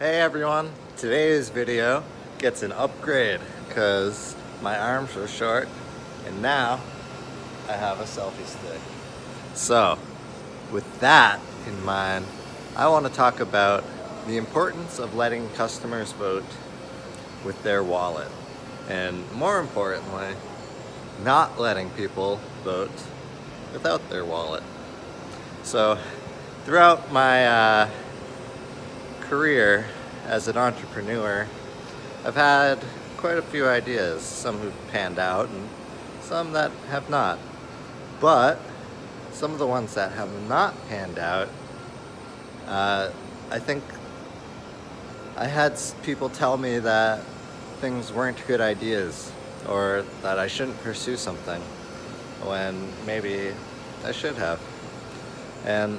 Hey everyone, today's video gets an upgrade because my arms are short and now I have a selfie stick. So with that in mind, I want to talk about the importance of letting customers vote with their wallet, and more importantly, not letting people vote without their wallet. So throughout my career as an entrepreneur, I've had quite a few ideas, some who've panned out and some that have not. But some of the ones that have not panned out, I think I had people tell me that things weren't good ideas or that I shouldn't pursue something when maybe I should have. And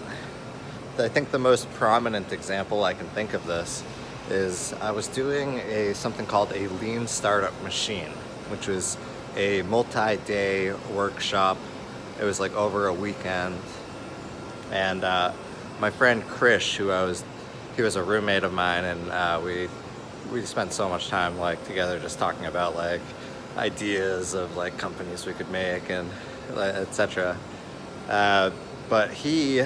I think the most prominent example I can think of this is I was doing something called a lean startup machine, which was a multi-day workshop. It was like over a weekend, and my friend Krish, he was a roommate of mine, and we spent so much time like together just talking about like ideas of like companies we could make and etc. But he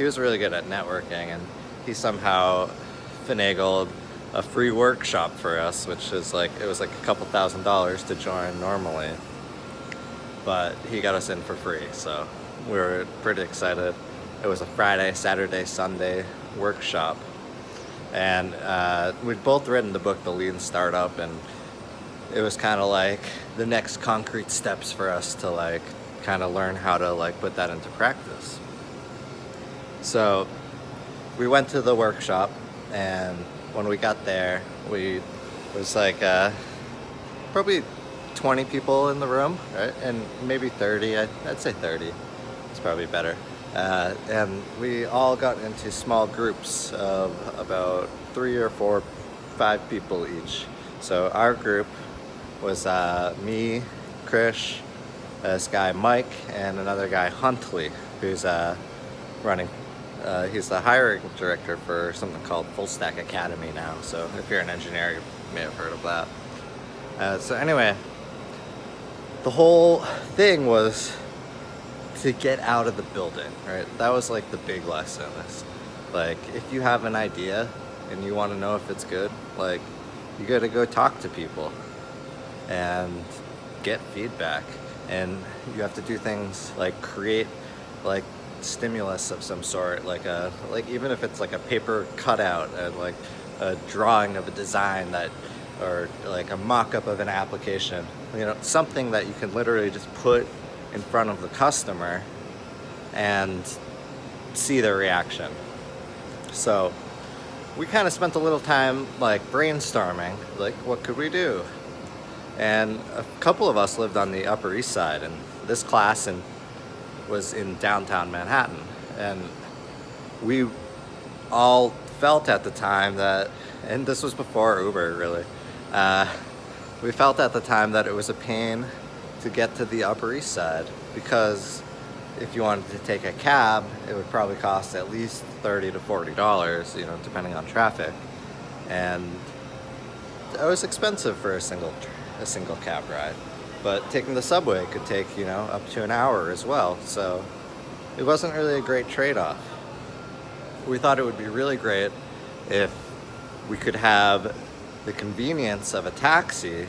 was really good at networking, and he somehow finagled a free workshop for us, which is like, it was like a couple $1,000s to join normally, but he got us in for free, so we were pretty excited. It was a Friday, Saturday, Sunday workshop, and we'd both written the book The Lean Startup, and it was kind of like the next concrete steps for us to like kind of learn how to like put that into practice. So we went to the workshop, and when we got there, it was like probably 20 people in the room, right? And maybe 30, I'd say 30, it's probably better. And we all got into small groups of about 3 or 4, 5 people each. So our group was me, Krish, this guy Mike, and another guy Huntley, who's running. He's the hiring director for something called Full Stack Academy now. So if you're an engineer, you may have heard of that. So anyway, the whole thing was to get out of the building, right? That was like the big lesson. Is like, if you have an idea and you want to know if it's good, like you got to go talk to people and get feedback, and you have to do things like create like stimulus of some sort, like even if it's like a paper cutout and like a drawing of a design that, or like a mock-up of an application, you know, something that you can literally just put in front of the customer and see their reaction. So we kind of spent a little time like brainstorming, like what could we do? And a couple of us lived on the Upper East Side, and this class was in downtown Manhattan, and we all felt at the time that, and this was before Uber really, we felt at the time that it was a pain to get to the Upper East Side, because if you wanted to take a cab, it would probably cost at least $30 to $40, you know, depending on traffic, and it was expensive for a single cab ride. But taking the subway could take, you know, up to an hour as well. So it wasn't really a great trade-off. We thought it would be really great if we could have the convenience of a taxi,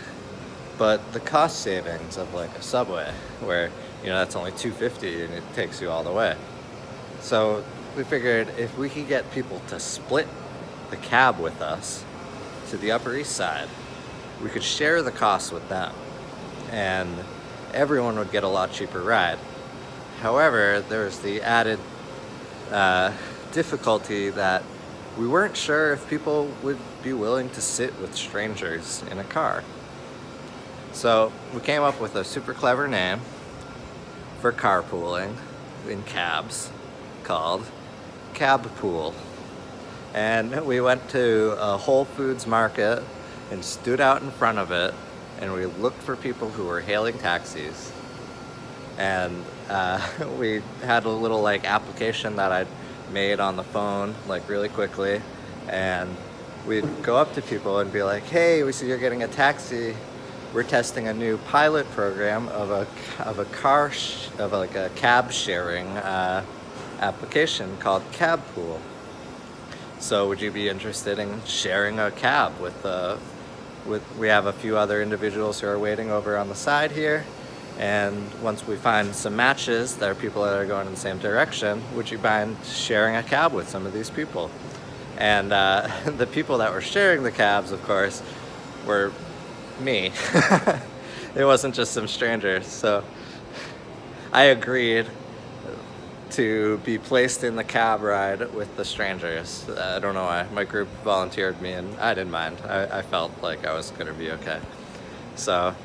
but the cost savings of like a subway, where, you know, that's only $2.50 and it takes you all the way. So we figured if we could get people to split the cab with us to the Upper East Side, we could share the cost with them, and everyone would get a lot cheaper ride. However, there's the added difficulty that we weren't sure if people would be willing to sit with strangers in a car. So we came up with a super clever name for carpooling in cabs called Cab Pool. And we went to a Whole Foods market and stood out in front of it, and we looked for people who were hailing taxis, and we had a little like application that I'd made on the phone like really quickly, and we'd go up to people and be like, hey, we see you're getting a taxi. We're testing a new pilot program of a cab sharing application called Cab Pool. So would you be interested in sharing a cab with we have a few other individuals who are waiting over on the side here, and once we find some matches that are people that are going in the same direction, would you mind sharing a cab with some of these people? And the people that were sharing the cabs, of course, were me. It wasn't just some strangers. So I agreed to be placed in the cab ride with the strangers. I don't know why. My group volunteered me and I didn't mind. I felt like I was gonna be okay. So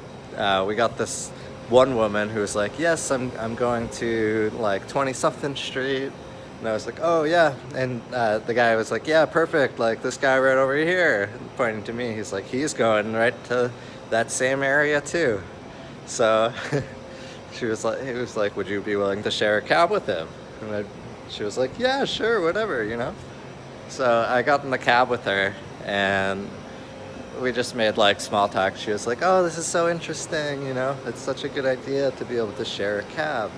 we got this one woman who was like, yes, I'm going to like 20-something street. And I was like, oh yeah. And the guy was like, yeah, perfect. Like this guy right over here, pointing to me. He's like, he's going right to that same area too. So he was like, would you be willing to share a cab with him? And she was like, yeah, sure, whatever, you know? So I got in the cab with her and we just made like small talk. She was like, oh, this is so interesting, you know? It's such a good idea to be able to share a cab.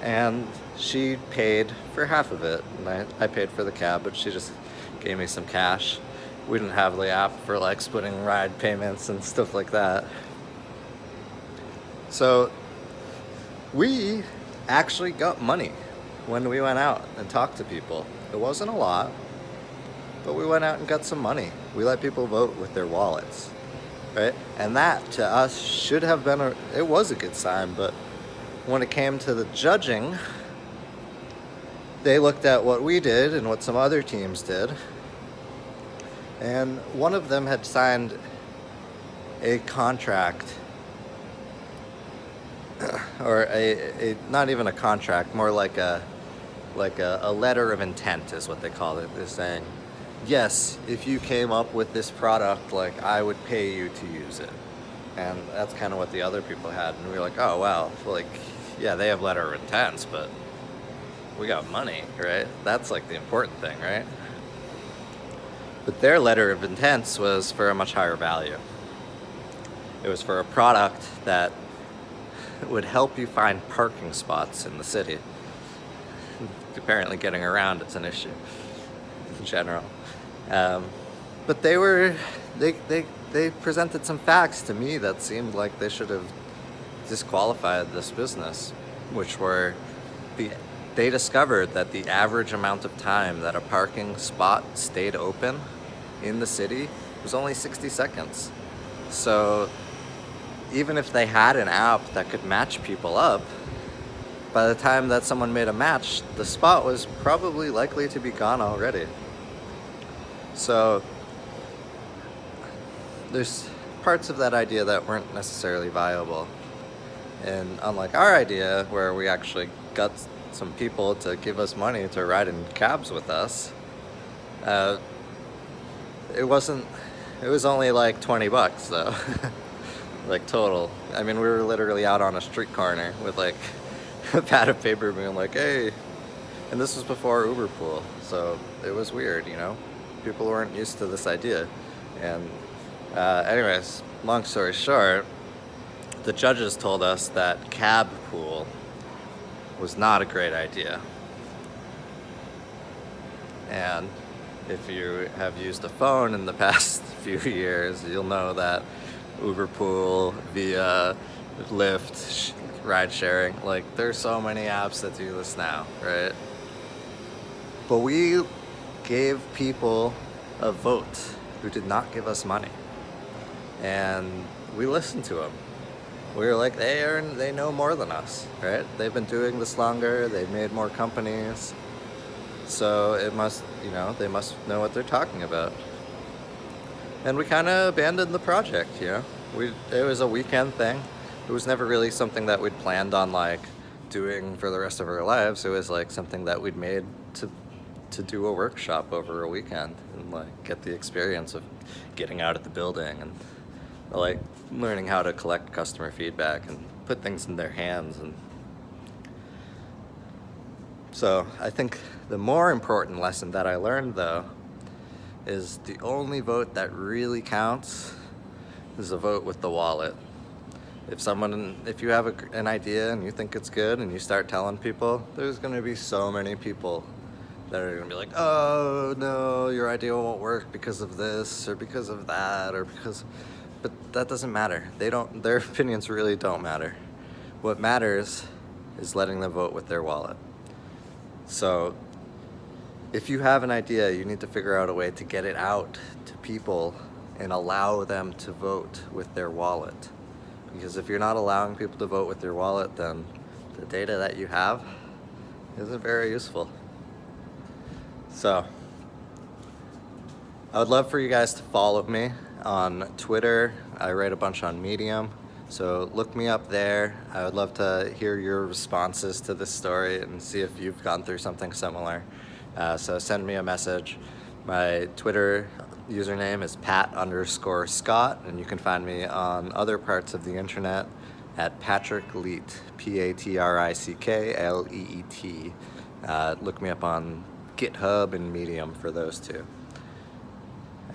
And she paid for half of it. And I paid for the cab, but she just gave me some cash. We didn't have the app for like splitting ride payments and stuff like that. So we actually got money when we went out and talked to people. It wasn't a lot, but we went out and got some money. We let people vote with their wallets, right? And that to us should have been it was a good sign, but when it came to the judging, they looked at what we did and what some other teams did. And one of them had signed a contract or a not even a contract, more like a letter of intent is what they call it. They're saying, yes, if you came up with this product, like I would pay you to use it. And that's kind of what the other people had. And we were like, oh wow, like yeah, they have letter of intents, but we got money, right? That's like the important thing, right? But their letter of intents was for a much higher value. It was for a product that would help you find parking spots in the city. Apparently getting around is an issue in general. But they presented some facts to me that seemed like they should have disqualified this business, which were they discovered that the average amount of time that a parking spot stayed open in the city was only 60 seconds. So even if they had an app that could match people up, by the time that someone made a match, the spot was probably likely to be gone already. So there's parts of that idea that weren't necessarily viable. And unlike our idea, where we actually got some people to give us money to ride in cabs with us, it was only like $20 though. Like total. I mean, we were literally out on a street corner with like a pad of paper being like, hey, and this was before Uber Pool, so it was weird, you know? People weren't used to this idea. And anyways, long story short, the judges told us that Cab Pool was not a great idea. And if you have used a phone in the past few years, you'll know that Uber Pool, Via, Lyft, ride sharing, like there's so many apps that do this now, right? But we gave people a vote who did not give us money, and we listened to them. We were like, they know more than us, right? They've been doing this longer, they've made more companies, so they must know what they're talking about. And we kind of abandoned the project, you know? It was a weekend thing. It was never really something that we'd planned on like doing for the rest of our lives. It was like something that we'd made to do a workshop over a weekend and like get the experience of getting out at the building and like learning how to collect customer feedback and put things in their hands. And so I think the more important lesson that I learned though is the only vote that really counts is a vote with the wallet. If you have an idea and you think it's good and you start telling people, there's gonna be so many people that are gonna be like, oh no, your idea won't work because of this or because of that but that doesn't matter. Their opinions really don't matter. What matters is letting them vote with their wallet. So if you have an idea, you need to figure out a way to get it out to people and allow them to vote with their wallet. Because if you're not allowing people to vote with their wallet, then the data that you have isn't very useful. So I would love for you guys to follow me on Twitter. I write a bunch on Medium, so look me up there. I would love to hear your responses to this story and see if you've gone through something similar. So send me a message. My Twitter username is Pat_Scott, and you can find me on other parts of the internet at Patrick Leet, PatrickLeet. Look me up on GitHub and Medium for those two.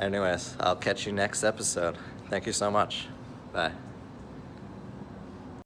Anyways, I'll catch you next episode. Thank you so much. Bye.